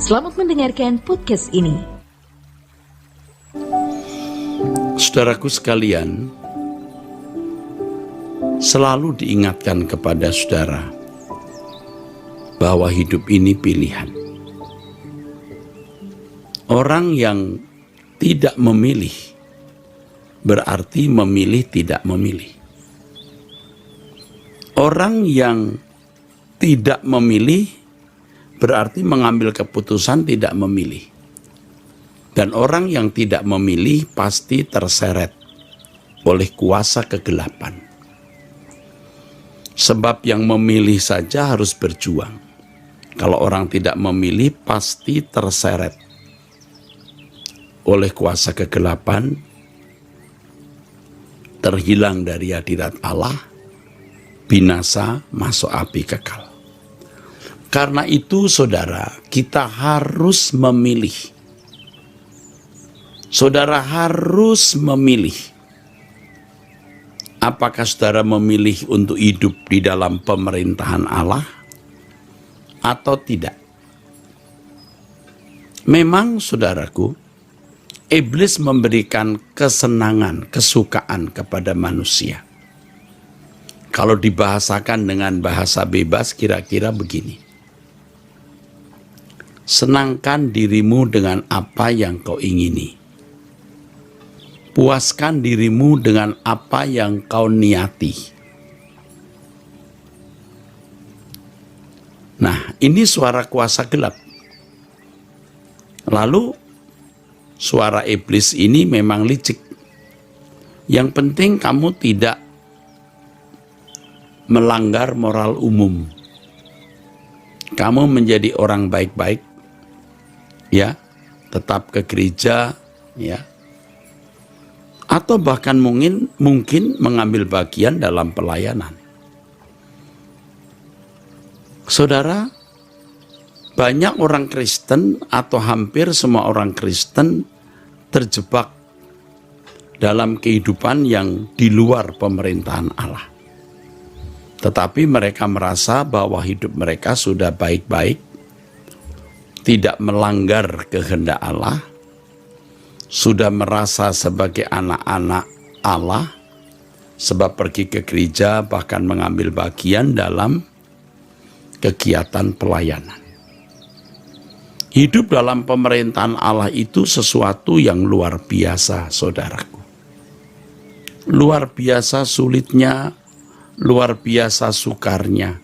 Selamat mendengarkan podcast ini. Saudaraku sekalian, selalu diingatkan kepada saudara bahwa hidup ini pilihan. Orang yang tidak memilih berarti memilih tidak memilih. Orang yang tidak memilih berarti mengambil keputusan tidak memilih. Dan orang yang tidak memilih pasti terseret oleh kuasa kegelapan. Sebab yang memilih saja harus berjuang. Kalau orang tidak memilih pasti terseret oleh kuasa kegelapan, terhilang dari hadirat Allah, binasa masuk api kekal. Karena itu saudara, kita harus memilih. Saudara harus memilih. Apakah saudara memilih untuk hidup di dalam pemerintahan Allah atau tidak? Memang saudaraku, iblis memberikan kesenangan, kesukaan kepada manusia. Kalau dibahasakan dengan bahasa bebas kira-kira begini. Senangkan dirimu dengan apa yang kau ingini. Puaskan dirimu dengan apa yang kau niati. Nah, ini suara kuasa gelap. Lalu, suara iblis ini memang licik. Yang penting kamu tidak melanggar moral umum. Kamu menjadi orang baik-baik, ya, tetap ke gereja, ya, atau bahkan mungkin mengambil bagian dalam pelayanan. Saudara, banyak orang Kristen atau hampir semua orang Kristen terjebak dalam kehidupan yang di luar pemerintahan Allah. Tetapi mereka merasa bahwa hidup mereka sudah baik-baik, tidak melanggar kehendak Allah, sudah merasa sebagai anak-anak Allah, sebab pergi ke gereja bahkan mengambil bagian dalam kegiatan pelayanan. Hidup dalam pemerintahan Allah itu sesuatu yang luar biasa, saudaraku. Luar biasa sulitnya, luar biasa sukarnya,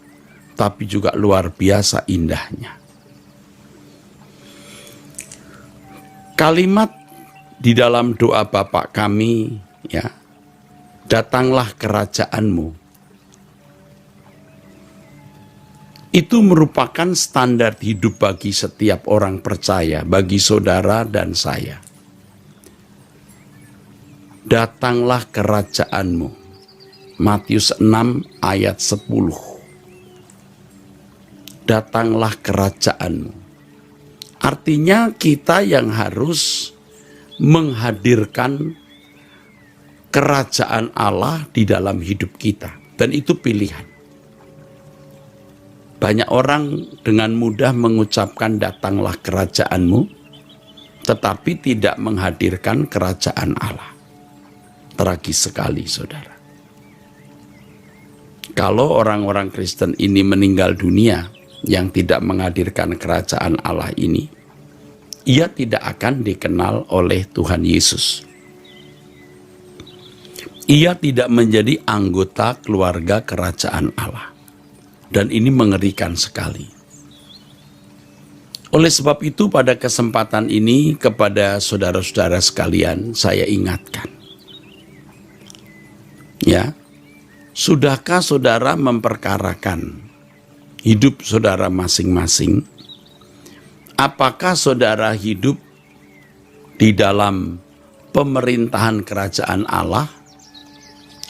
tapi juga luar biasa indahnya. Kalimat di dalam doa Bapa kami, ya, datanglah kerajaanmu. Itu merupakan standar hidup bagi setiap orang percaya, bagi saudara dan saya. Datanglah kerajaanmu. Matius 6 ayat 10. Datanglah kerajaanmu. Artinya kita yang harus menghadirkan kerajaan Allah di dalam hidup kita. Dan itu pilihan. Banyak orang dengan mudah mengucapkan datanglah kerajaanmu, tetapi tidak menghadirkan kerajaan Allah. Tragis sekali, saudara. Kalau orang-orang Kristen ini meninggal dunia yang tidak menghadirkan kerajaan Allah ini, ia tidak akan dikenal oleh Tuhan Yesus. Ia tidak menjadi anggota keluarga kerajaan Allah. Dan ini mengerikan sekali. Oleh sebab itu pada kesempatan ini kepada saudara-saudara sekalian saya ingatkan. Ya, sudahkah saudara memperkarakan hidup saudara masing-masing? Apakah saudara hidup di dalam pemerintahan kerajaan Allah?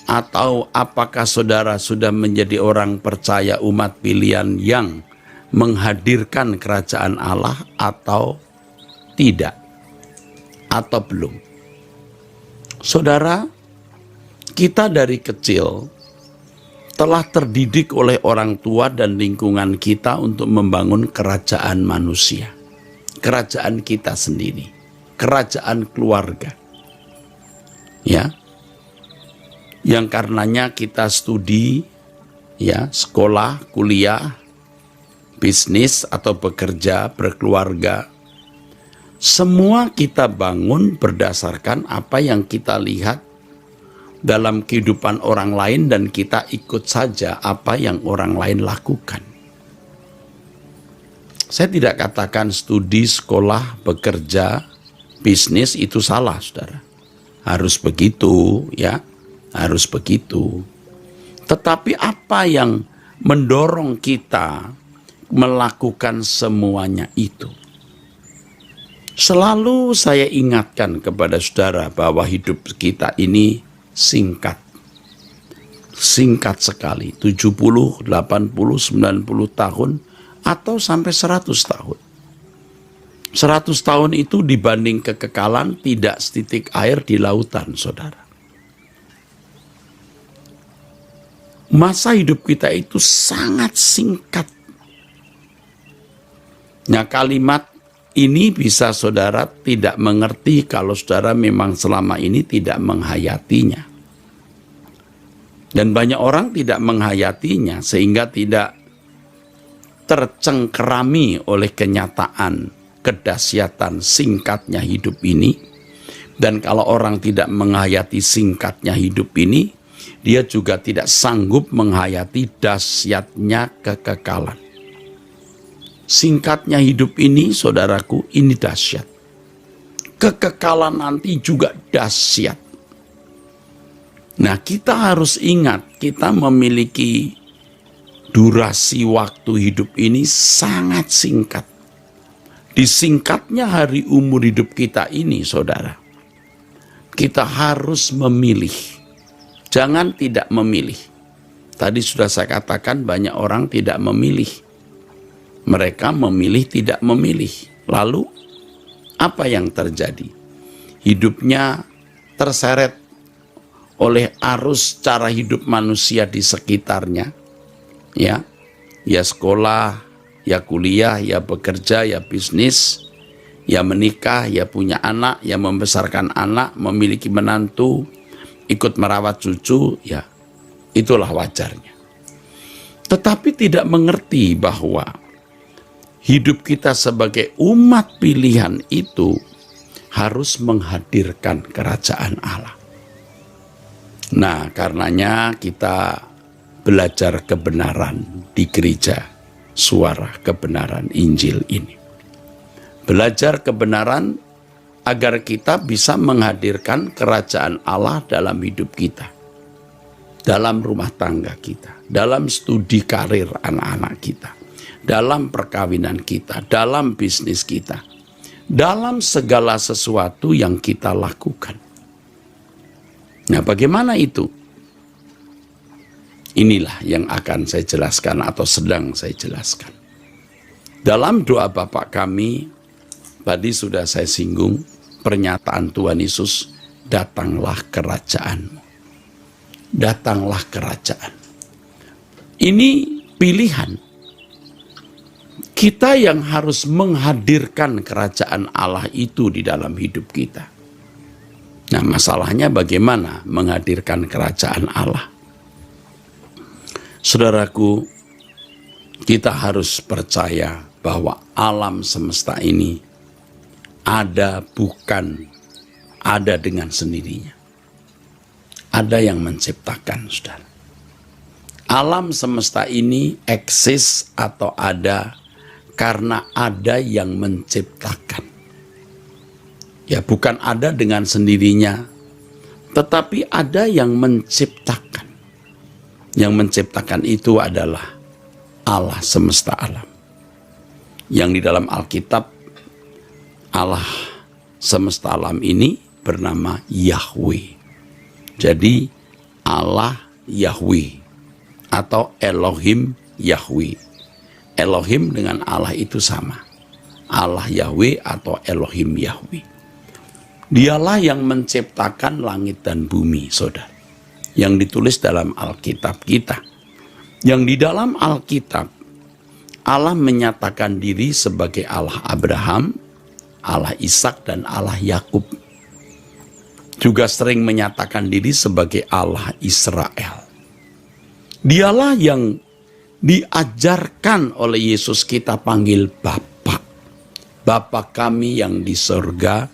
Atau apakah saudara sudah menjadi orang percaya umat pilihan yang menghadirkan kerajaan Allah atau tidak? Atau belum? Saudara, kita dari kecil telah terdidik oleh orang tua dan lingkungan kita untuk membangun kerajaan manusia. kerajaan kita sendiri, kerajaan keluarga. Ya. Yang karenanya kita studi, ya, sekolah, kuliah, bisnis atau bekerja, berkeluarga. Semua kita bangun berdasarkan apa yang kita lihat dalam kehidupan orang lain dan kita ikut saja apa yang orang lain lakukan. Saya tidak katakan studi, sekolah, bekerja, bisnis itu salah, saudara. Harus begitu, ya, harus begitu. Tetapi apa yang mendorong kita melakukan semuanya itu? Selalu saya ingatkan kepada saudara bahwa hidup kita ini singkat. Singkat sekali, 70, 80, 90 tahun atau sampai 100 tahun. 100 tahun itu dibanding kekekalan tidak setitik air di lautan, saudara. Masa hidup kita itu sangat singkat. Nah, kalimat ini bisa saudara tidak mengerti kalau saudara memang selama ini tidak menghayatinya. Dan banyak orang tidak menghayatinya sehingga tidak tercengkerami oleh kenyataan kedahsyatan singkatnya hidup ini. Dan kalau orang tidak menghayati singkatnya hidup ini, dia juga tidak sanggup menghayati dahsyatnya kekekalan. Singkatnya hidup ini, saudaraku, ini dahsyat. Kekekalan nanti juga dahsyat. Nah, kita harus ingat, kita memiliki durasi waktu hidup ini sangat singkat. Di singkatnya hari umur hidup kita ini, saudara, kita harus memilih. Jangan tidak memilih. Tadi sudah saya katakan banyak orang tidak memilih. Mereka memilih tidak memilih. Lalu apa yang terjadi? Hidupnya terseret oleh arus cara hidup manusia di sekitarnya. Ya sekolah, ya kuliah, ya bekerja, ya bisnis, ya menikah, ya punya anak, ya membesarkan anak, memiliki menantu, ikut merawat cucu, ya itulah wajarnya. Tetapi tidak mengerti bahwa hidup kita sebagai umat pilihan itu harus menghadirkan kerajaan Allah. Nah, karenanya kita belajar kebenaran di gereja, suara kebenaran Injil ini. Belajar kebenaran agar kita bisa menghadirkan kerajaan Allah dalam hidup kita, dalam rumah tangga kita, dalam studi karir anak-anak kita, dalam perkawinan kita, dalam bisnis kita, dalam segala sesuatu yang kita lakukan. Nah, bagaimana itu? Inilah yang akan saya jelaskan atau sedang saya jelaskan. Dalam doa Bapa kami, tadi sudah saya singgung pernyataan Tuhan Yesus, datanglah kerajaan-Mu. Datanglah kerajaan. Ini pilihan. Kita yang harus menghadirkan kerajaan Allah itu di dalam hidup kita. Nah, masalahnya bagaimana menghadirkan kerajaan Allah? Saudaraku, kita harus percaya bahwa alam semesta ini ada dengan sendirinya. Ada yang menciptakan, saudara. Alam semesta ini eksis atau ada karena ada yang menciptakan. Ya, bukan ada dengan sendirinya, tetapi ada yang menciptakan. Yang menciptakan itu adalah Allah semesta alam. Yang di dalam Alkitab, Allah semesta alam ini bernama Yahweh. Jadi Allah Yahweh atau Elohim Yahweh. Elohim dengan Allah itu sama. Allah Yahweh atau Elohim Yahweh. Dialah yang menciptakan langit dan bumi, saudara. Yang ditulis dalam Alkitab kita. Yang di dalam Alkitab, Allah menyatakan diri sebagai Allah Abraham, Allah Ishak dan Allah Yakub. Juga sering menyatakan diri sebagai Allah Israel. Dialah yang diajarkan oleh Yesus kita panggil Bapa. Bapa kami yang di surga,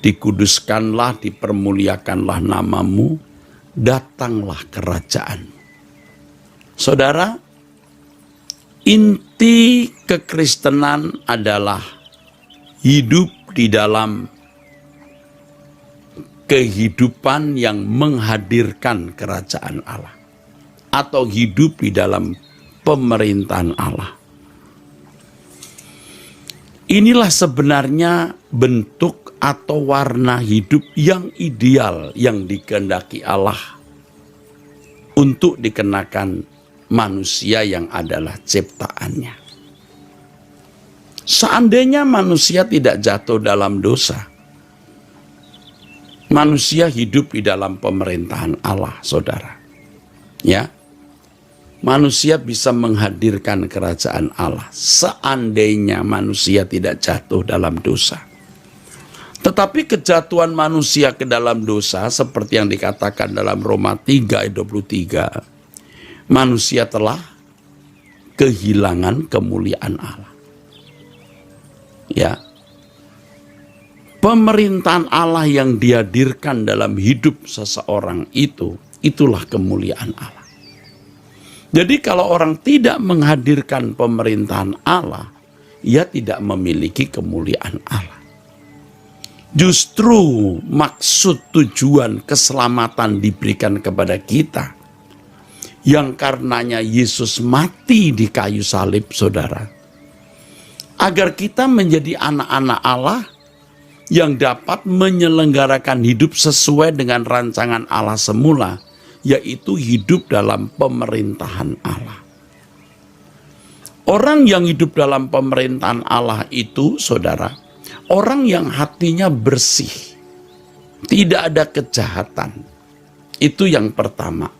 dikuduskanlah, dipermuliakanlah namamu, datanglah kerajaan. Saudara, inti kekristenan adalah hidup di dalam kehidupan yang menghadirkan kerajaan Allah, atau hidup di dalam pemerintahan Allah. Inilah sebenarnya bentuk atau warna hidup yang ideal yang dikehendaki Allah untuk dikenakan manusia yang adalah ciptaannya. Seandainya manusia tidak jatuh dalam dosa, manusia hidup di dalam pemerintahan Allah, saudara. Ya, manusia bisa menghadirkan kerajaan Allah seandainya manusia tidak jatuh dalam dosa. Tetapi kejatuhan manusia ke dalam dosa, seperti yang dikatakan dalam Roma 3 ayat 23, manusia telah kehilangan kemuliaan Allah. Ya, pemerintahan Allah yang dihadirkan dalam hidup seseorang itulah kemuliaan Allah. Jadi kalau orang tidak menghadirkan pemerintahan Allah, ia tidak memiliki kemuliaan Allah. Justru maksud tujuan keselamatan diberikan kepada kita, yang karenanya Yesus mati di kayu salib, saudara, agar kita menjadi anak-anak Allah yang dapat menyelenggarakan hidup sesuai dengan rancangan Allah semula, yaitu hidup dalam pemerintahan Allah. Orang yang hidup dalam pemerintahan Allah itu, saudara, orang yang hatinya bersih, tidak ada kejahatan. Itu yang pertama.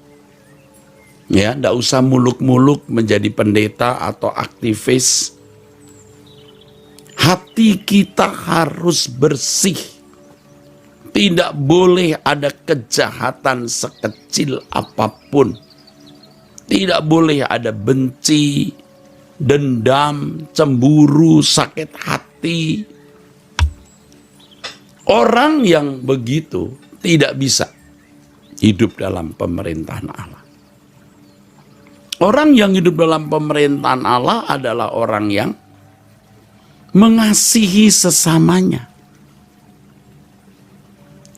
Ya, tidak usah muluk-muluk menjadi pendeta atau aktivis. Hati kita harus bersih. Tidak boleh ada kejahatan sekecil apapun. Tidak boleh ada benci, dendam, cemburu, sakit hati. Orang yang begitu tidak bisa hidup dalam pemerintahan Allah. Orang yang hidup dalam pemerintahan Allah adalah orang yang mengasihi sesamanya.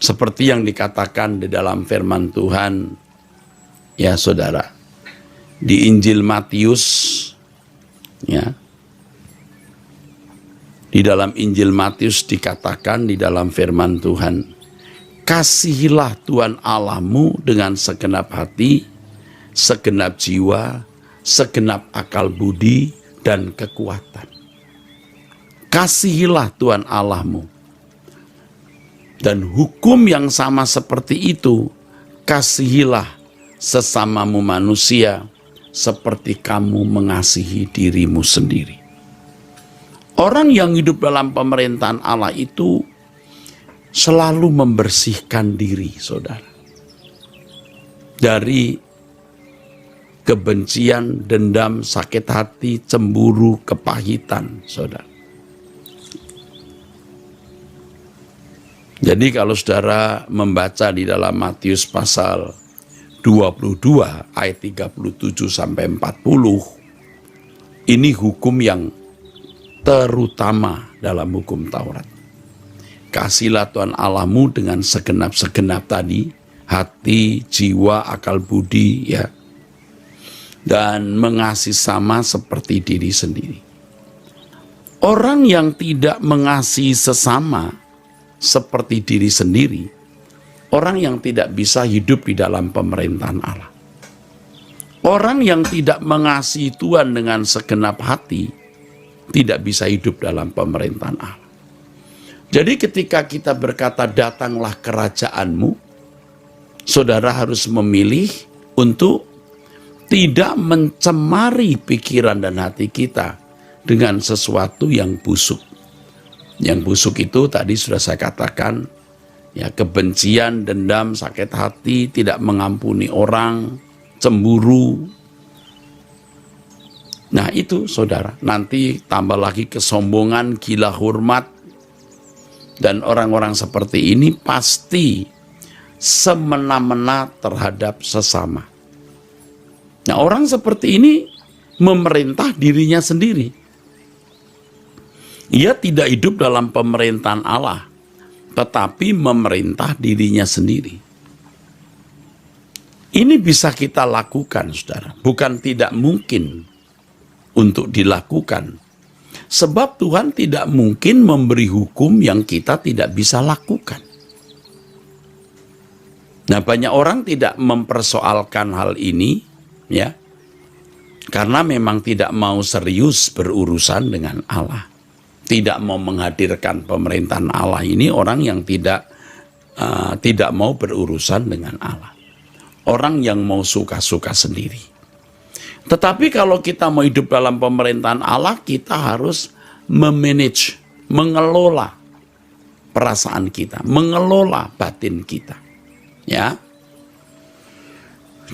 Seperti yang dikatakan di dalam firman Tuhan, ya saudara, di Injil Matius, ya, di dalam Injil Matius dikatakan di dalam firman Tuhan, kasihilah Tuhan Allahmu dengan segenap hati, segenap jiwa, segenap akal budi, dan kekuatan. Kasihilah Tuhan Allahmu. Dan hukum yang sama seperti itu, kasihilah sesamamu manusia seperti kamu mengasihi dirimu sendiri. Orang yang hidup dalam pemerintahan Allah itu selalu membersihkan diri, saudara, dari kebencian, dendam, sakit hati, cemburu, kepahitan, saudara. Jadi kalau saudara membaca di dalam Matius pasal 22 ayat 37 sampai 40, ini hukum yang terutama dalam hukum Taurat. Kasihlah Tuhan Allahmu dengan segenap-segenap tadi, hati, jiwa, akal budi, ya, dan mengasihi sama seperti diri sendiri. Orang yang tidak mengasihi sesama seperti diri sendiri, orang yang tidak bisa hidup di dalam pemerintahan Allah. Orang yang tidak mengasihi Tuhan dengan segenap hati, tidak bisa hidup dalam pemerintahan Allah. Jadi ketika kita berkata datanglah kerajaanmu, saudara harus memilih untuk tidak mencemari pikiran dan hati kita dengan sesuatu yang busuk, Yang busuk itu tadi sudah saya katakan, ya, kebencian, dendam, sakit hati, tidak mengampuni orang, cemburu. Nah itu saudara, nanti tambah lagi kesombongan, gila hormat, dan orang-orang seperti ini pasti semena-mena terhadap sesama. Nah orang seperti ini memerintah dirinya sendiri. Ia tidak hidup dalam pemerintahan Allah, tetapi memerintah dirinya sendiri. Ini bisa kita lakukan, saudara. Bukan tidak mungkin untuk dilakukan. Sebab Tuhan tidak mungkin memberi hukum yang kita tidak bisa lakukan. Nah, banyak orang tidak mempersoalkan hal ini, ya, karena memang tidak mau serius berurusan dengan Allah. Tidak mau menghadirkan pemerintahan Allah ini orang yang tidak mau berurusan dengan Allah. Orang yang mau suka-suka sendiri. Tetapi kalau kita mau hidup dalam pemerintahan Allah, kita harus memanage, mengelola perasaan kita, mengelola batin kita. Ya.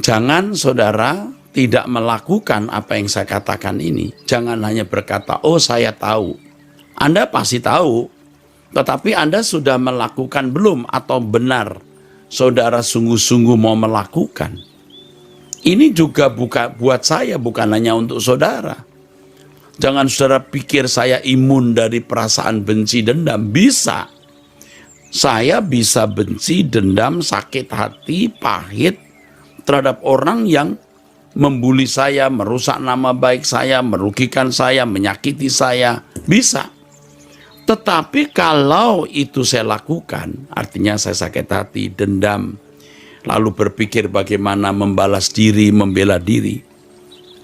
Jangan saudara tidak melakukan apa yang saya katakan ini. Jangan hanya berkata, oh saya tahu. Anda pasti tahu, tetapi Anda sudah melakukan belum atau benar saudara sungguh-sungguh mau melakukan. Ini juga buat saya, bukan hanya untuk saudara. Jangan saudara pikir saya imun dari perasaan benci dendam. Bisa. Saya bisa benci, dendam, sakit hati, pahit terhadap orang yang membuli saya, merusak nama baik saya, merugikan saya, menyakiti saya. Bisa. Tetapi kalau itu saya lakukan, artinya saya sakit hati, dendam, lalu berpikir bagaimana membalas diri, membela diri,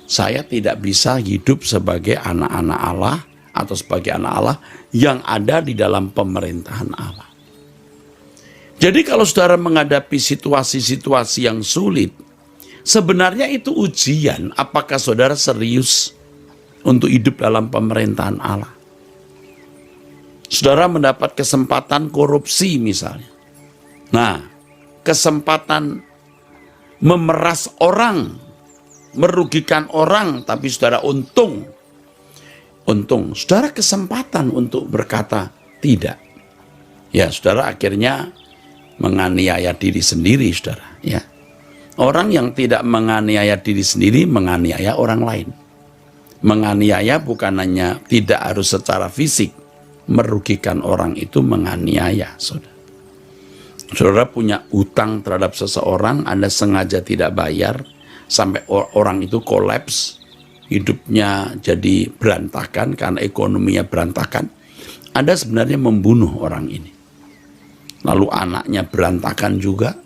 saya tidak bisa hidup sebagai anak-anak Allah atau sebagai anak Allah yang ada di dalam pemerintahan Allah. Jadi kalau saudara menghadapi situasi-situasi yang sulit, sebenarnya itu ujian apakah saudara serius untuk hidup dalam pemerintahan Allah. Saudara mendapat kesempatan korupsi misalnya. Nah, kesempatan memeras orang, merugikan orang, tapi saudara untung. Saudara kesempatan untuk berkata tidak. Ya, saudara akhirnya menganiaya diri sendiri, saudara. Ya, orang yang tidak menganiaya diri sendiri, menganiaya orang lain. Menganiaya bukan hanya tidak harus secara fisik, merugikan orang itu menganiaya, saudara. Saudara punya utang terhadap seseorang, Anda sengaja tidak bayar, sampai orang itu kolaps, hidupnya jadi berantakan karena ekonominya berantakan. Anda sebenarnya membunuh orang ini. Lalu anaknya berantakan juga.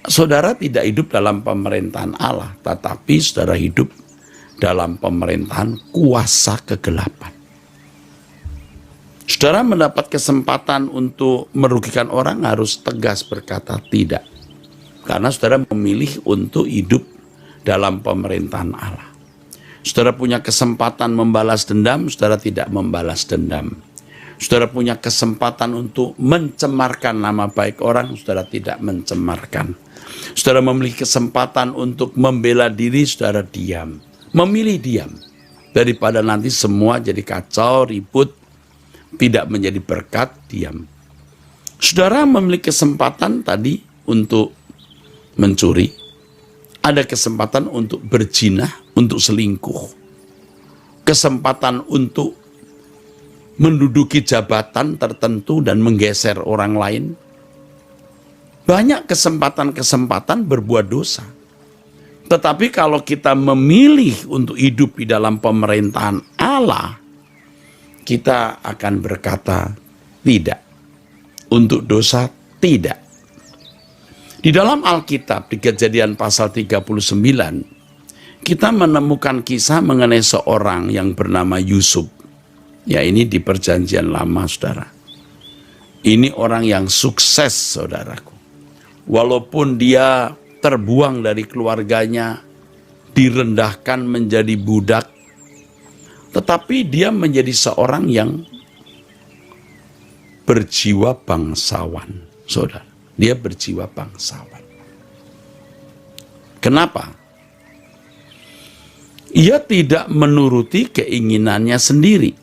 Saudara tidak hidup dalam pemerintahan Allah, tetapi saudara hidup dalam pemerintahan kuasa kegelapan. Saudara mendapat kesempatan untuk merugikan orang, harus tegas berkata tidak. Karena saudara memilih untuk hidup dalam pemerintahan Allah. Saudara punya kesempatan membalas dendam, saudara tidak membalas dendam. Saudara punya kesempatan untuk mencemarkan nama baik orang, saudara tidak mencemarkan. Saudara memiliki kesempatan untuk membela diri, saudara diam. Memilih diam. Daripada nanti semua jadi kacau, ribut, tidak menjadi berkat, diam. Saudara memiliki kesempatan tadi untuk mencuri, ada kesempatan untuk berzina, untuk selingkuh, kesempatan untuk menduduki jabatan tertentu dan menggeser orang lain. Banyak kesempatan-kesempatan berbuat dosa. Tetapi kalau kita memilih untuk hidup di dalam pemerintahan Allah, kita akan berkata tidak. Untuk dosa tidak. Di dalam Alkitab di Kejadian pasal 39, kita menemukan kisah mengenai seorang yang bernama Yusuf. Ya, ini di Perjanjian Lama, saudara. Ini orang yang sukses, saudaraku. Walaupun dia terbuang dari keluarganya, direndahkan menjadi budak, tetapi dia menjadi seorang yang berjiwa bangsawan, saudara. Dia berjiwa bangsawan. Kenapa? Ia tidak menuruti keinginannya sendiri.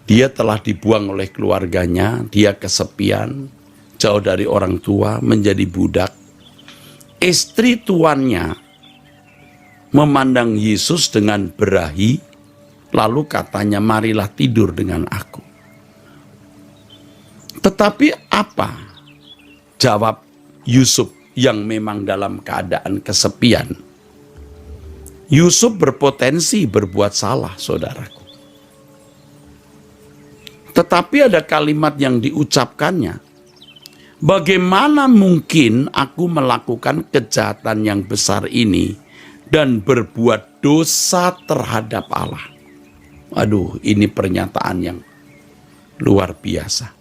Dia telah dibuang oleh keluarganya, dia kesepian, jauh dari orang tua, menjadi budak. Istri tuannya memandang Yesus dengan berahi, lalu katanya, marilah tidur dengan aku. Tetapi apa jawab Yusuf yang memang dalam keadaan kesepian? Yusuf berpotensi berbuat salah, saudaraku. Tetapi ada kalimat yang diucapkannya. Bagaimana mungkin aku melakukan kejahatan yang besar ini dan berbuat dosa terhadap Allah? Aduh, ini pernyataan yang luar biasa.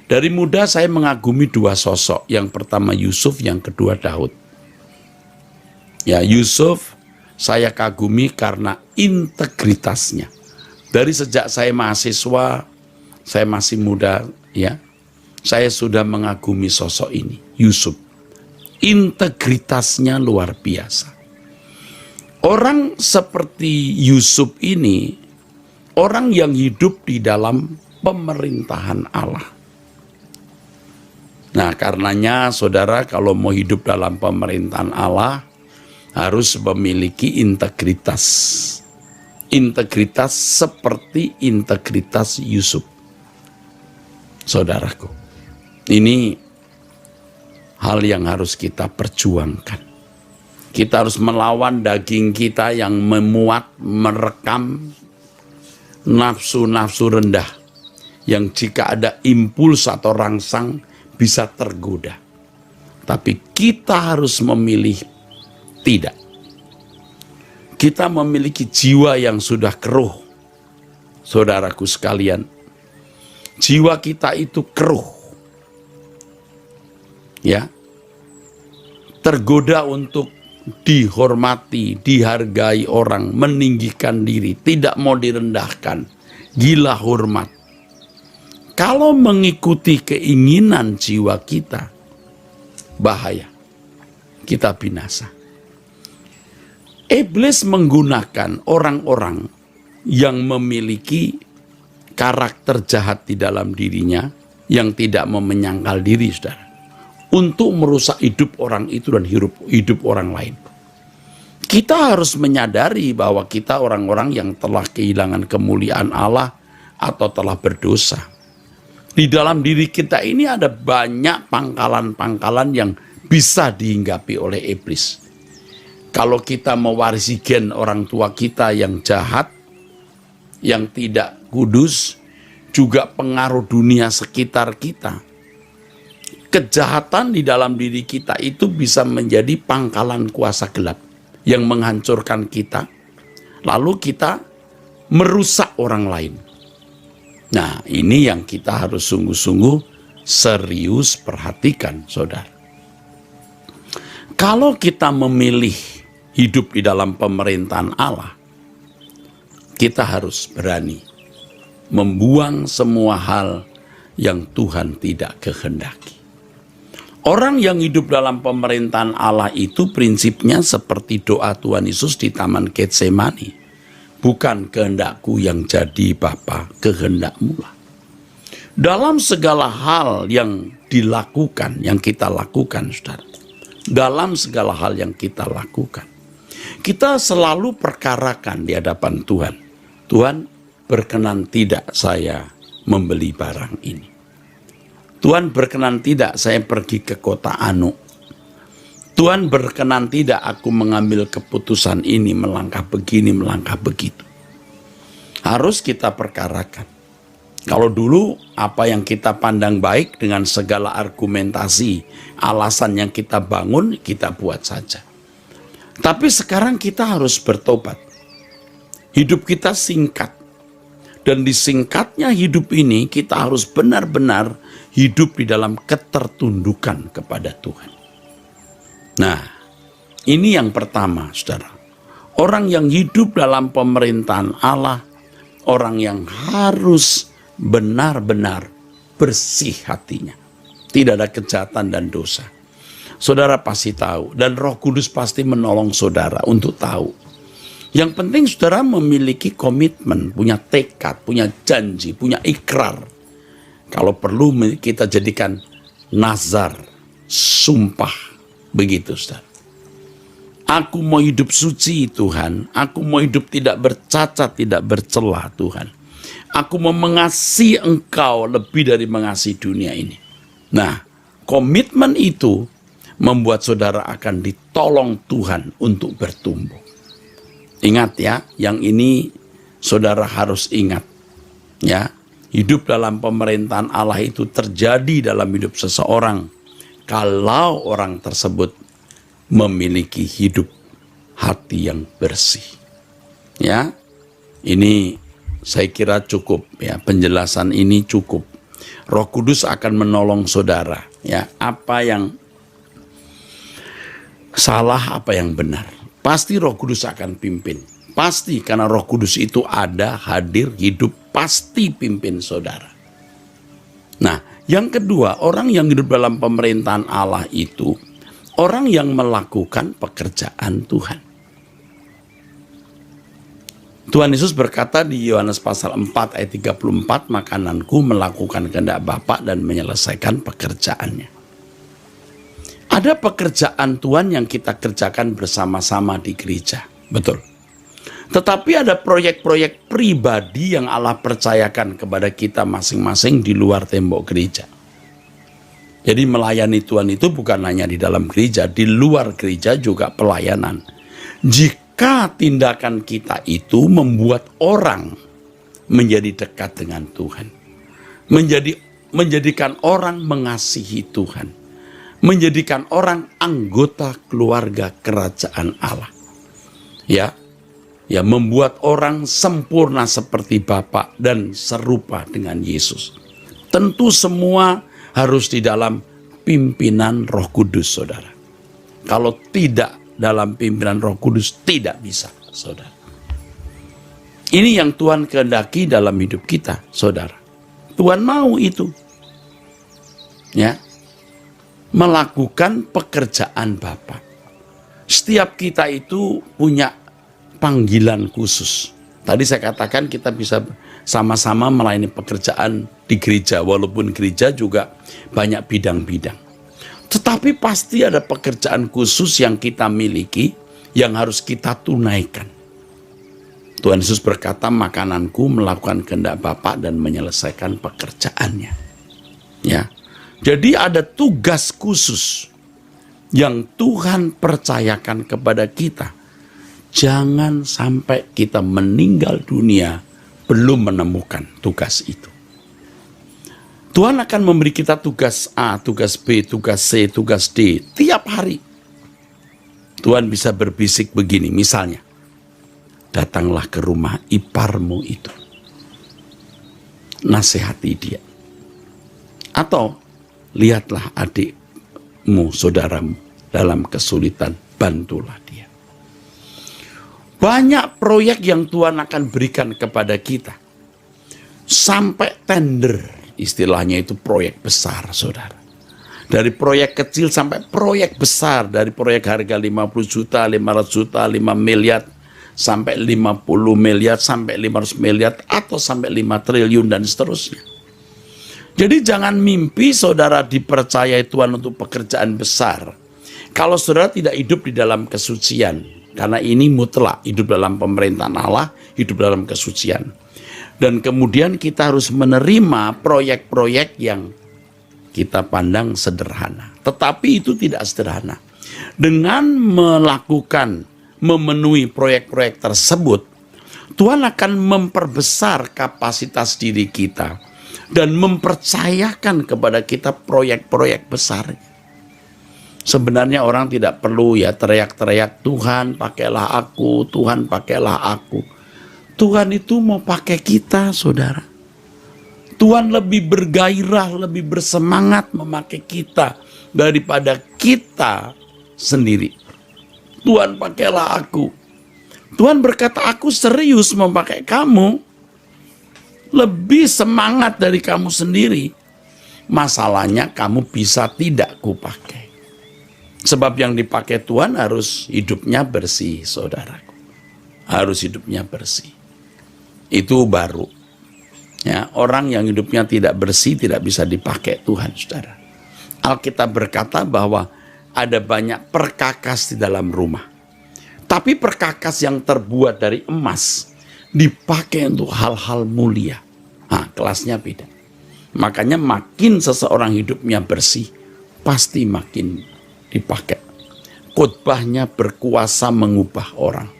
Dari muda saya mengagumi dua sosok. Yang pertama Yusuf, yang kedua Daud. Ya, Yusuf saya kagumi karena integritasnya. Dari sejak saya mahasiswa, saya masih muda, ya, saya sudah mengagumi sosok ini, Yusuf. Integritasnya luar biasa. Orang seperti Yusuf ini, orang yang hidup di dalam pemerintahan Allah. Nah, karenanya saudara, kalau mau hidup dalam pemerintahan Allah, harus memiliki integritas. Integritas seperti integritas Yusuf. Saudaraku, ini hal yang harus kita perjuangkan. Kita harus melawan daging kita yang memuat, merekam nafsu-nafsu rendah, yang jika ada impuls atau rangsang bisa tergoda. Tapi kita harus memilih tidak. Kita memiliki jiwa yang sudah keruh. Saudaraku sekalian, jiwa kita itu keruh. Ya. Tergoda untuk dihormati, dihargai orang, meninggikan diri, tidak mau direndahkan, gila hormat. Kalau mengikuti keinginan jiwa kita, bahaya. Kita binasa. Iblis menggunakan orang-orang yang memiliki karakter jahat di dalam dirinya, yang tidak mau menyangkal diri, saudara, untuk merusak hidup orang itu dan hidup orang lain. Kita harus menyadari bahwa kita orang-orang yang telah kehilangan kemuliaan Allah atau telah berdosa. Di dalam diri kita ini ada banyak pangkalan-pangkalan yang bisa dihinggapi oleh iblis. Kalau kita mewarisi gen orang tua kita yang jahat, yang tidak kudus, juga pengaruh dunia sekitar kita, kejahatan di dalam diri kita itu bisa menjadi pangkalan kuasa gelap yang menghancurkan kita, lalu kita merusak orang lain. Nah, ini yang kita harus sungguh-sungguh serius perhatikan, saudara. Kalau kita memilih hidup di dalam pemerintahan Allah, kita harus berani membuang semua hal yang Tuhan tidak kehendaki. Orang yang hidup dalam pemerintahan Allah itu prinsipnya seperti doa Tuhan Yesus di Taman Getsemani. Bukan kehendakku yang jadi Bapa, kehendakmu lah. Dalam segala hal yang dilakukan, yang kita lakukan, saudara, dalam segala hal yang kita lakukan, kita selalu perkarakan di hadapan Tuhan. Tuhan, berkenan tidak saya membeli barang ini? Tuhan, berkenan tidak saya pergi ke kota Anu? Tuhan, berkenan tidak aku mengambil keputusan ini, melangkah begini, melangkah begitu? Harus kita perkarakan. Kalau dulu apa yang kita pandang baik dengan segala argumentasi, alasan yang kita bangun, kita buat saja. Tapi sekarang kita harus bertobat. Hidup kita singkat. Dan di singkatnya hidup ini kita harus benar-benar hidup di dalam ketertundukan kepada Tuhan. Nah, ini yang pertama, saudara. Orang yang hidup dalam pemerintahan Allah, orang yang harus benar-benar bersih hatinya. Tidak ada kejahatan dan dosa. Saudara pasti tahu, dan Roh Kudus pasti menolong saudara untuk tahu. Yang penting saudara memiliki komitmen, punya tekad, punya janji, punya ikrar. Kalau perlu kita jadikan nazar, sumpah, begitu saudara. Aku mau hidup suci Tuhan, aku mau hidup tidak bercacat, tidak bercela Tuhan. Aku mau mengasihi Engkau lebih dari mengasihi dunia ini. Nah, komitmen itu membuat saudara akan ditolong Tuhan untuk bertumbuh. Ingat ya, yang ini saudara harus ingat. Ya, hidup dalam pemerintahan Allah itu terjadi dalam hidup seseorang kalau orang tersebut memiliki hidup hati yang bersih. Ya, ini saya kira cukup ya, penjelasan ini cukup. Roh Kudus akan menolong saudara ya, apa yang salah, apa yang benar. Pasti Roh Kudus akan pimpin. Pasti, karena Roh Kudus itu ada, hadir, hidup, pasti pimpin saudara. Nah, yang kedua, orang yang hidup dalam pemerintahan Allah itu orang yang melakukan pekerjaan Tuhan. Tuhan Yesus berkata di Yohanes pasal 4 ayat 34, makananku melakukan kehendak Bapa dan menyelesaikan pekerjaannya. Ada pekerjaan Tuhan yang kita kerjakan bersama-sama di gereja, betul. Tetapi ada proyek-proyek pribadi yang Allah percayakan kepada kita masing-masing di luar tembok gereja. Jadi melayani Tuhan itu bukan hanya di dalam gereja, di luar gereja juga pelayanan. Jika tindakan kita itu membuat orang menjadi dekat dengan Tuhan, menjadikan orang mengasihi Tuhan, menjadikan orang anggota keluarga kerajaan Allah. Ya, membuat orang sempurna seperti Bapa dan serupa dengan Yesus. Tentu semua harus di dalam pimpinan Roh Kudus, saudara. Kalau tidak dalam pimpinan Roh Kudus, tidak bisa, saudara. Ini yang Tuhan kehendaki dalam hidup kita, saudara. Tuhan mau itu. Ya. Melakukan pekerjaan Bapa. Setiap kita itu punya panggilan khusus. Tadi saya katakan kita bisa sama-sama melayani pekerjaan di gereja, walaupun gereja juga banyak bidang-bidang. Tetapi pasti ada pekerjaan khusus yang kita miliki, yang harus kita tunaikan. Tuhan Yesus berkata, makananku melakukan kehendak Bapa dan menyelesaikan pekerjaannya. Ya. Jadi ada tugas khusus yang Tuhan percayakan kepada kita. Jangan sampai kita meninggal dunia belum menemukan tugas itu. Tuhan akan memberi kita tugas A, tugas B, tugas C, tugas D tiap hari. Tuhan bisa berbisik begini, misalnya, datanglah ke rumah iparmu itu, nasihati dia. Atau lihatlah adikmu, saudaramu dalam kesulitan, bantulah dia. Banyak proyek yang Tuhan akan berikan kepada kita. Sampai tender, istilahnya itu proyek besar, saudara. Dari proyek kecil sampai proyek besar. Dari proyek harga 50 juta, 500 juta, 5 miliar, sampai 50 miliar, sampai 500 miliar, atau sampai 5 triliun dan seterusnya. Jadi jangan mimpi saudara dipercayai Tuhan untuk pekerjaan besar kalau saudara tidak hidup di dalam kesucian. Karena ini mutlak, hidup dalam pemerintahan Allah, hidup dalam kesucian. Dan kemudian kita harus menerima proyek-proyek yang kita pandang sederhana. Tetapi itu tidak sederhana. Dengan memenuhi proyek-proyek tersebut, Tuhan akan memperbesar kapasitas diri kita dan mempercayakan kepada kita proyek-proyek besar. Sebenarnya orang tidak perlu ya teriak-teriak, Tuhan pakailah aku, Tuhan pakailah aku. Tuhan itu mau pakai kita, saudara. Tuhan lebih bergairah, lebih bersemangat memakai kita daripada kita sendiri. Tuhan pakailah aku. Tuhan berkata, aku serius memakai kamu. lebih semangat dari kamu sendiri. Masalahnya kamu bisa tidak kupakai. Sebab yang dipakai Tuhan harus hidupnya bersih, saudaraku. Harus hidupnya bersih. Itu baru. Ya, orang yang hidupnya tidak bersih tidak bisa dipakai Tuhan, saudara. Alkitab berkata bahwa ada banyak perkakas di dalam rumah. Tapi perkakas yang terbuat dari emas dipakai untuk hal-hal mulia. Nah, kelasnya beda. Makanya makin seseorang hidupnya bersih, pasti makin dipakai. Khotbahnya berkuasa mengubah orang.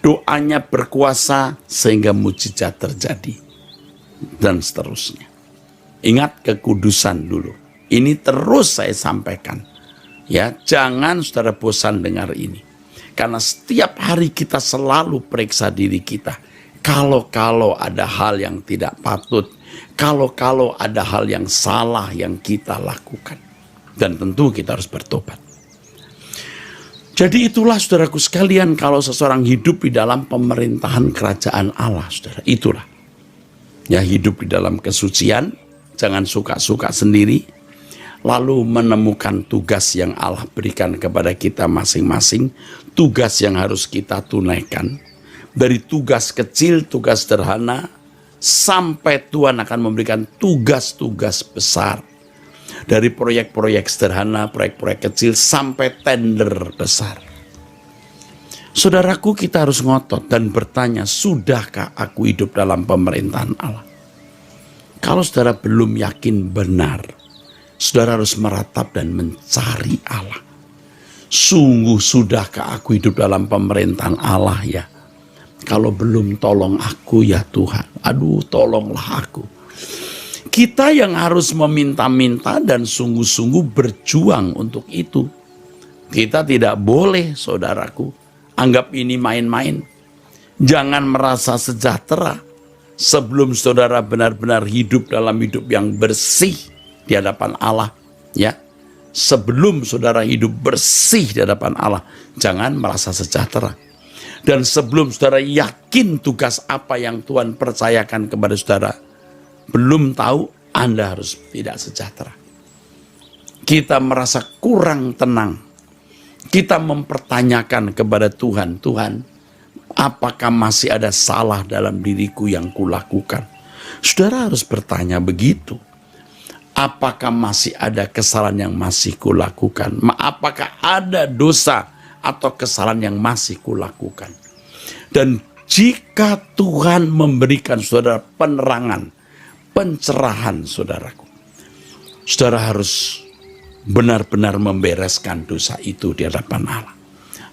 Doanya berkuasa sehingga mujizat terjadi. Dan seterusnya. Ingat kekudusan dulu. Ini terus saya sampaikan. Ya, jangan saudara bosan dengar ini. Karena setiap hari kita selalu periksa diri kita. Kalau ada hal yang tidak patut, kalau ada hal yang salah yang kita lakukan. Dan tentu kita harus bertobat. Jadi itulah saudaraku sekalian, kalau seseorang hidup di dalam pemerintahan kerajaan Allah, saudara, itulah. Ya, hidup di dalam kesucian, jangan suka-suka sendiri, lalu menemukan tugas yang Allah berikan kepada kita masing-masing, tugas yang harus kita tunaikan. Dari tugas kecil, tugas sederhana, sampai Tuhan akan memberikan tugas-tugas besar. Dari proyek-proyek sederhana, proyek-proyek kecil, sampai tender besar. Saudaraku, kita harus ngotot dan bertanya, sudahkah aku hidup dalam pemerintahan Allah? Kalau saudara belum yakin benar, saudara harus meratap dan mencari Allah. Sungguh sudahkah aku hidup dalam pemerintahan Allah ya? Kalau belum, tolong aku ya Tuhan. Aduh, tolonglah aku. Kita yang harus meminta-minta dan sungguh-sungguh berjuang untuk itu. Kita tidak boleh, saudaraku, anggap ini main-main. Jangan merasa sejahtera sebelum saudara benar-benar hidup dalam hidup yang bersih di hadapan Allah. Ya, sebelum saudara hidup bersih di hadapan Allah, jangan merasa sejahtera. Dan sebelum saudara yakin tugas apa yang Tuhan percayakan kepada saudara, belum tahu, Anda harus tidak sejahtera. Kita merasa kurang tenang. Kita mempertanyakan kepada Tuhan, Tuhan, apakah masih ada salah dalam diriku yang kulakukan? Saudara harus bertanya begitu. Apakah masih ada kesalahan yang masih kulakukan? Apakah ada dosa atau kesalahan yang masih kulakukan? Dan jika Tuhan memberikan saudara penerangan, pencerahan, saudaraku, saudara harus benar-benar membereskan dosa itu di hadapan Allah.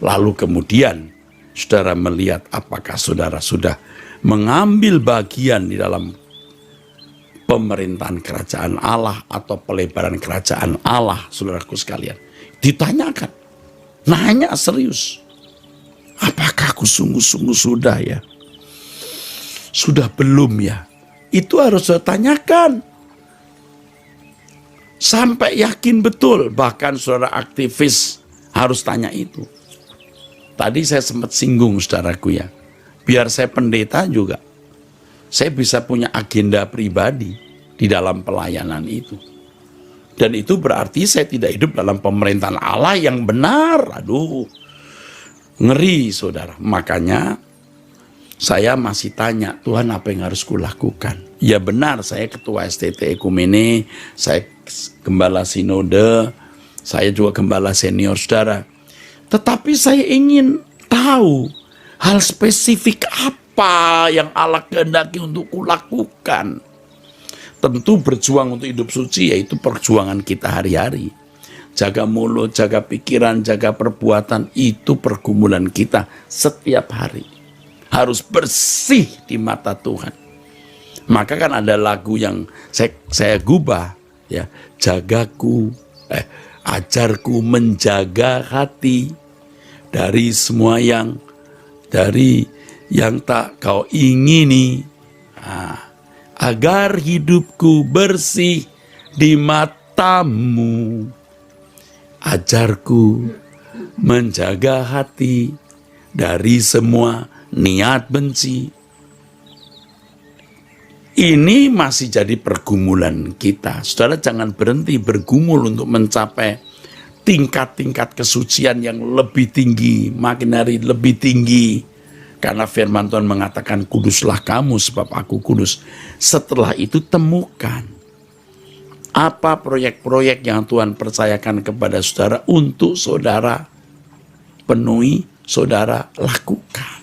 Lalu kemudian saudara melihat apakah saudara sudah mengambil bagian di dalam pemerintahan kerajaan Allah atau pelebaran kerajaan Allah, saudaraku sekalian. Ditanyakan, nanya serius, apakah aku sungguh-sungguh sudah ya? Sudah belum ya? Itu harus saya tanyakan. Sampai yakin betul, bahkan saudara aktivis harus tanya itu. Tadi saya sempat singgung, saudaraku ya. Biar saya pendeta juga, saya bisa punya agenda pribadi di dalam pelayanan itu. Dan itu berarti saya tidak hidup dalam pemerintahan Allah yang benar. Aduh, ngeri saudara. Makanya saya masih tanya, Tuhan apa yang harus kulakukan? Ya benar, saya ketua STT Ekumene, saya gembala sinode, saya juga gembala senior, saudara. Tetapi saya ingin tahu hal spesifik apa yang Allah kehendaki untuk kulakukan. Tentu berjuang untuk hidup suci, yaitu perjuangan kita hari-hari. Jaga mulut, jaga pikiran, jaga perbuatan, itu pergumulan kita setiap hari. Harus bersih di mata Tuhan. Maka kan ada lagu yang saya gubah, ya, ajarku menjaga hati dari semua yang tak kau ingini, agar hidupku bersih di matamu. Ajarku menjaga hati dari semua niat benci. Ini masih jadi pergumulan kita. Saudara jangan berhenti bergumul untuk mencapai tingkat-tingkat kesucian yang lebih tinggi, makin hari lebih tinggi. Karena firman Tuhan mengatakan, kuduslah kamu sebab aku kudus. Setelah itu temukan apa proyek-proyek yang Tuhan percayakan kepada saudara untuk saudara penuhi, saudara lakukan.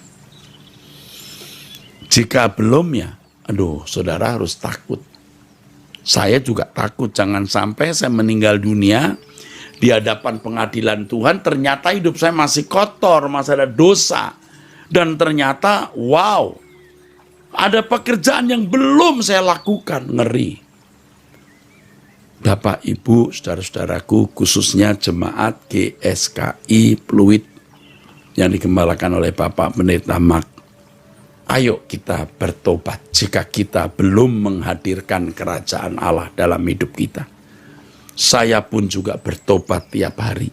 Jika belum ya, saudara harus takut. Saya juga takut, jangan sampai saya meninggal dunia di hadapan pengadilan Tuhan, ternyata hidup saya masih kotor, masih ada dosa. Dan ternyata, wow, ada pekerjaan yang belum saya lakukan, ngeri. Bapak, Ibu, saudara-saudaraku, khususnya jemaat GSKI Pluit yang digembalakan oleh Bapak Pendeta Mark. Ayo kita bertobat jika kita belum menghadirkan kerajaan Allah dalam hidup kita. Saya pun juga bertobat tiap hari.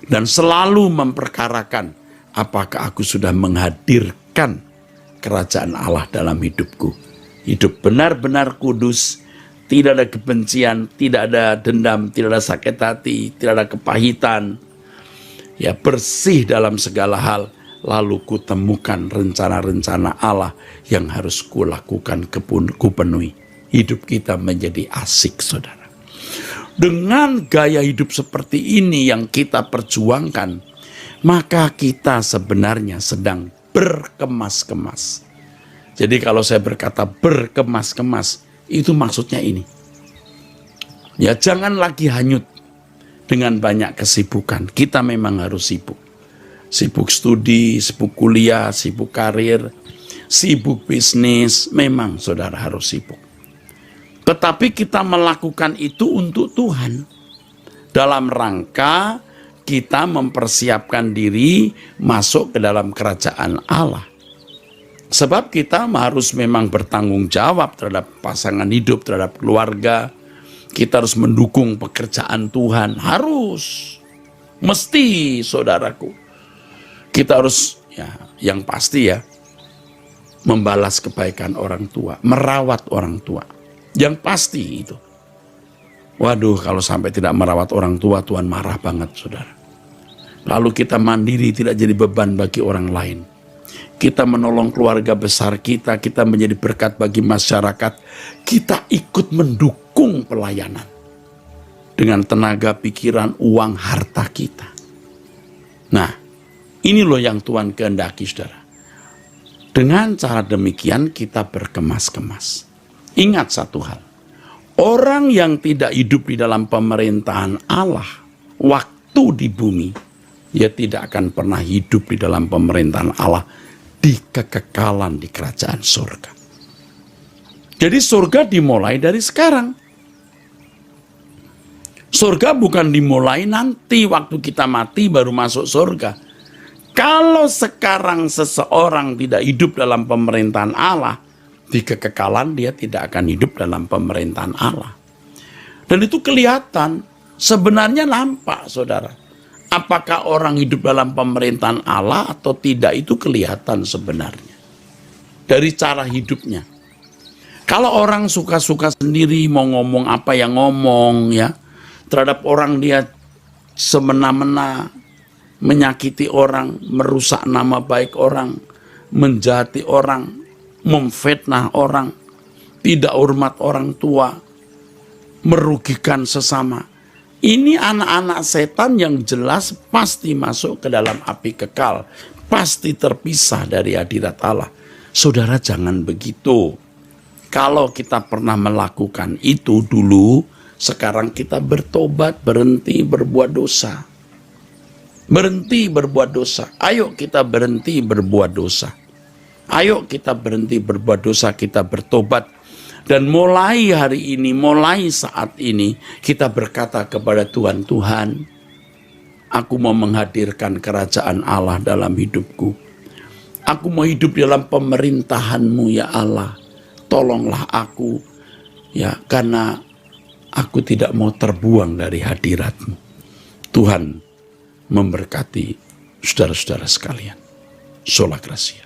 Dan selalu memperkarakan, apakah aku sudah menghadirkan kerajaan Allah dalam hidupku. Hidup benar-benar kudus, tidak ada kebencian, tidak ada dendam, tidak ada sakit hati, tidak ada kepahitan. Ya, bersih dalam segala hal. Lalu kutemukan rencana-rencana Allah yang harus kulakukan, kupenuhi. Hidup kita menjadi asik, saudara. Dengan gaya hidup seperti ini yang kita perjuangkan, maka kita sebenarnya sedang berkemas-kemas. Jadi kalau saya berkata berkemas-kemas, itu maksudnya ini. Ya, jangan lagi hanyut dengan banyak kesibukan. Kita memang harus sibuk. Sibuk studi, sibuk kuliah, sibuk karir, sibuk bisnis. Memang saudara harus sibuk. Tetapi kita melakukan itu untuk Tuhan. Dalam rangka kita mempersiapkan diri masuk ke dalam kerajaan Allah. Sebab kita harus memang bertanggung jawab terhadap pasangan hidup, terhadap keluarga. Kita harus mendukung pekerjaan Tuhan. Harus. Mesti, saudaraku. Kita harus, ya, yang pasti ya, membalas kebaikan orang tua. Merawat orang tua. Yang pasti itu. Waduh, kalau sampai tidak merawat orang tua, Tuhan marah banget, saudara. Lalu kita mandiri, tidak jadi beban bagi orang lain. Kita menolong keluarga besar kita, kita menjadi berkat bagi masyarakat. Kita ikut mendukung pelayanan. Dengan tenaga, pikiran, uang, harta kita. Nah, ini loh yang Tuhan kehendaki, saudara. Dengan cara demikian kita berkemas-kemas. Ingat satu hal. Orang yang tidak hidup di dalam pemerintahan Allah, waktu di bumi, dia tidak akan pernah hidup di dalam pemerintahan Allah di kekekalan di kerajaan surga. Jadi surga dimulai dari sekarang. Surga bukan dimulai nanti waktu kita mati baru masuk surga. Kalau sekarang seseorang tidak hidup dalam pemerintahan Allah, di kekekalan dia tidak akan hidup dalam pemerintahan Allah. Dan itu kelihatan, sebenarnya nampak, saudara. Apakah orang hidup dalam pemerintahan Allah atau tidak, itu kelihatan sebenarnya. Dari cara hidupnya. Kalau orang suka-suka sendiri, mau ngomong apa yang ngomong, ya, terhadap orang dia semena-mena, menyakiti orang, merusak nama baik orang, menjahati orang, memfitnah orang, tidak hormat orang tua, merugikan sesama. Ini anak-anak setan yang jelas pasti masuk ke dalam api kekal, pasti terpisah dari hadirat Allah. Saudara, jangan begitu. Kalau kita pernah melakukan itu dulu, sekarang kita bertobat, berhenti berbuat dosa. Berhenti berbuat dosa. Ayo kita berhenti berbuat dosa. Ayo kita berhenti berbuat dosa, kita bertobat. Dan mulai hari ini, mulai saat ini, kita berkata kepada Tuhan, Tuhan, aku mau menghadirkan kerajaan Allah dalam hidupku. Aku mau hidup dalam pemerintahan-Mu, ya Allah. Tolonglah aku, ya, karena aku tidak mau terbuang dari hadirat-Mu. Tuhan memberkati saudara-saudara sekalian. Sola Gracia.